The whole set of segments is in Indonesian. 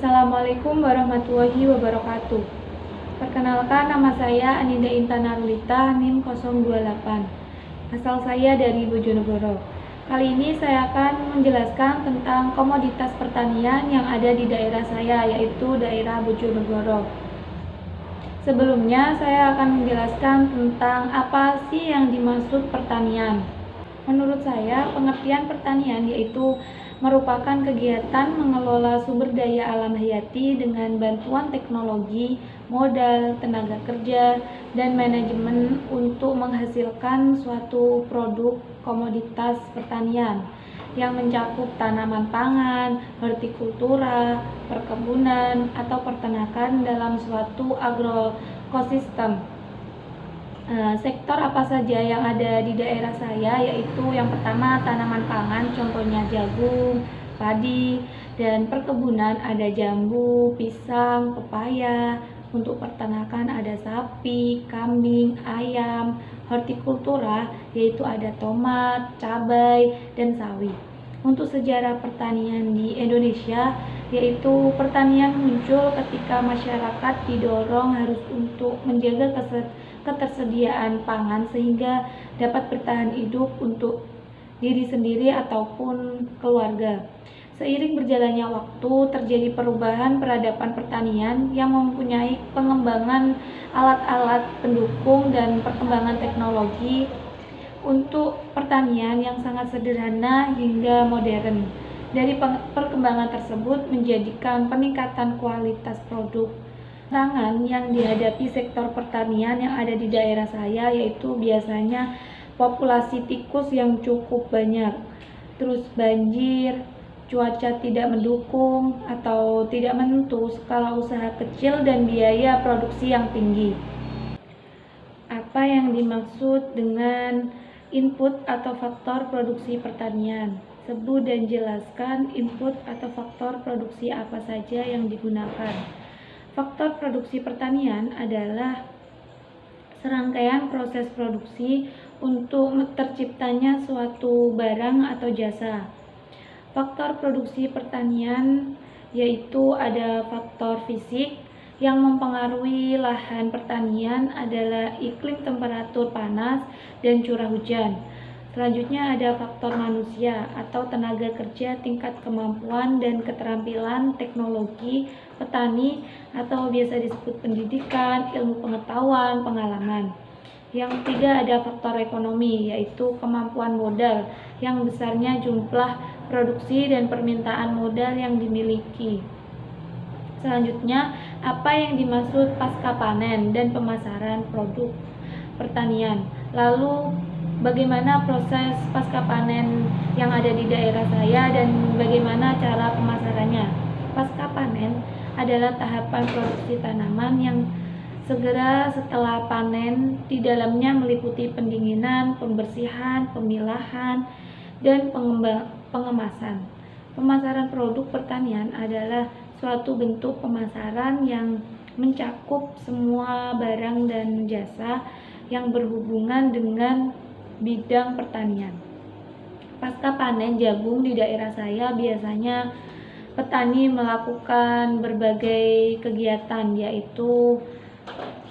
Assalamualaikum warahmatullahi wabarakatuh. Perkenalkan, nama saya Anida Intan Arulita, NIM 028. Asal saya dari Bojonegoro. Kali ini saya akan menjelaskan tentang komoditas pertanian yang ada di daerah saya, yaitu daerah Bojonegoro. Sebelumnya, saya akan menjelaskan tentang apa sih yang dimaksud pertanian. Menurut saya, pengertian pertanian yaitu merupakan kegiatan mengelola sumber daya alam hayati dengan bantuan teknologi, modal, tenaga kerja, dan manajemen untuk menghasilkan suatu produk komoditas pertanian yang mencakup tanaman pangan, hortikultura, perkebunan, atau peternakan dalam suatu agrokosistem. Sektor apa saja yang ada di daerah saya, yaitu yang pertama tanaman pangan, contohnya jagung, padi, dan perkebunan ada jambu, pisang, pepaya. Untuk peternakan ada sapi, kambing, ayam. Hortikultura yaitu ada tomat, cabai, dan sawi. Untuk sejarah pertanian di Indonesia, yaitu pertanian muncul ketika masyarakat didorong harus untuk menjaga ketersediaan pangan sehingga dapat bertahan hidup untuk diri sendiri ataupun keluarga. Seiring berjalannya waktu, terjadi perubahan peradaban pertanian yang mempunyai pengembangan alat-alat pendukung dan perkembangan teknologi untuk pertanian yang sangat sederhana hingga modern. Dari perkembangan tersebut menjadikan peningkatan kualitas produk. Tantangan yang dihadapi sektor pertanian yang ada di daerah saya yaitu biasanya populasi tikus yang cukup banyak, terus banjir, cuaca tidak mendukung atau tidak menentu, skala usaha kecil, dan biaya produksi yang tinggi. Apa yang dimaksud dengan input atau faktor produksi pertanian? Sebut dan jelaskan input atau faktor produksi apa saja yang digunakan. Faktor produksi pertanian adalah serangkaian proses produksi untuk terciptanya suatu barang atau jasa. Faktor produksi pertanian yaitu ada faktor fisik yang mempengaruhi lahan pertanian adalah iklim, temperatur panas, dan curah hujan. Selanjutnya ada faktor manusia atau tenaga kerja, tingkat kemampuan dan keterampilan teknologi petani atau biasa disebut pendidikan, ilmu pengetahuan, pengalaman. Yang ketiga ada faktor ekonomi yaitu kemampuan modal yang besarnya jumlah produksi dan permintaan modal yang dimiliki. Selanjutnya, apa yang dimaksud pasca panen dan pemasaran produk pertanian. Lalu bagaimana proses pasca panen yang ada di daerah saya dan bagaimana cara pemasarannya. Pasca panen adalah tahapan produksi tanaman yang segera setelah panen, di dalamnya meliputi pendinginan, pembersihan, pemilahan, dan pengemasan. Pemasaran produk pertanian adalah suatu bentuk pemasaran yang mencakup semua barang dan jasa yang berhubungan dengan bidang pertanian. Pasca panen jagung di daerah saya biasanya petani melakukan berbagai kegiatan yaitu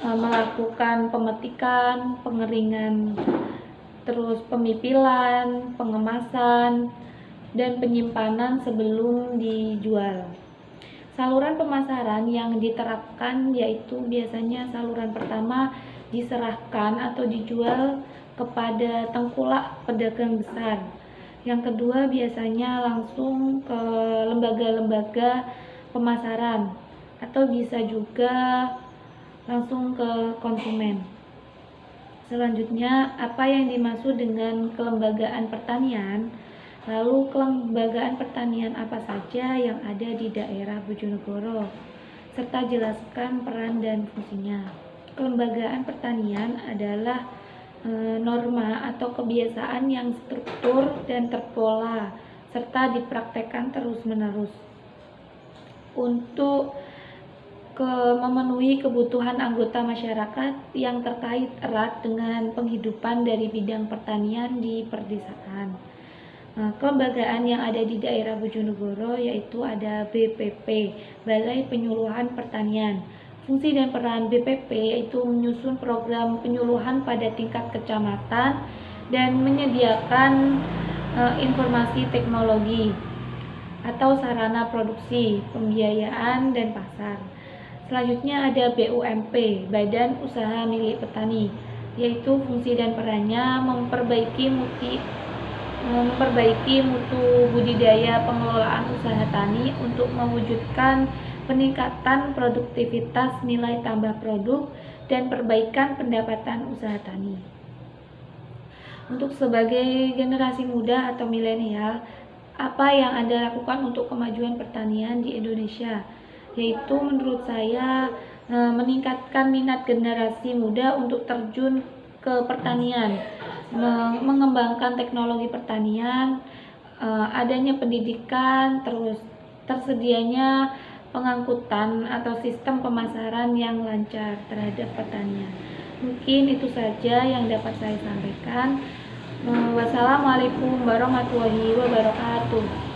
melakukan pemetikan, pengeringan, terus pemipilan, pengemasan, dan penyimpanan sebelum dijual. Saluran pemasaran yang diterapkan yaitu biasanya saluran pertama diserahkan atau dijual kepada tengkulak pedagang besar. Yang kedua biasanya langsung ke lembaga-lembaga pemasaran atau bisa juga langsung ke konsumen. Selanjutnya, apa yang dimaksud dengan kelembagaan pertanian? Lalu kelembagaan pertanian apa saja yang ada di daerah Bojonegoro, serta jelaskan peran dan fungsinya. Kelembagaan pertanian adalah norma atau kebiasaan yang struktur dan terpola, serta dipraktekkan terus-menerus untuk memenuhi kebutuhan anggota masyarakat yang terkait erat dengan penghidupan dari bidang pertanian di perdesaan. kelembagaan yang ada di daerah Bojonegoro, yaitu ada BPP, Balai Penyuluhan Pertanian. Fungsi dan peran BPP yaitu menyusun program penyuluhan pada tingkat kecamatan dan menyediakan informasi teknologi atau sarana produksi, pembiayaan, dan pasar. Selanjutnya ada BUMP, Badan Usaha Milik Petani, yaitu fungsi dan perannya memperbaiki mutu budidaya pengelolaan usaha tani untuk mewujudkan peningkatan produktivitas nilai tambah produk dan perbaikan pendapatan usaha tani. Untuk sebagai generasi muda atau milenial, apa yang Anda lakukan untuk kemajuan pertanian di Indonesia? Yaitu menurut saya meningkatkan minat generasi muda untuk terjun ke pertanian, mengembangkan teknologi pertanian, adanya pendidikan, terus tersedianya pengangkutan atau sistem pemasaran yang lancar terhadap pertanian. Mungkin itu saja yang dapat saya sampaikan. Wassalamualaikum warahmatullahi wabarakatuh.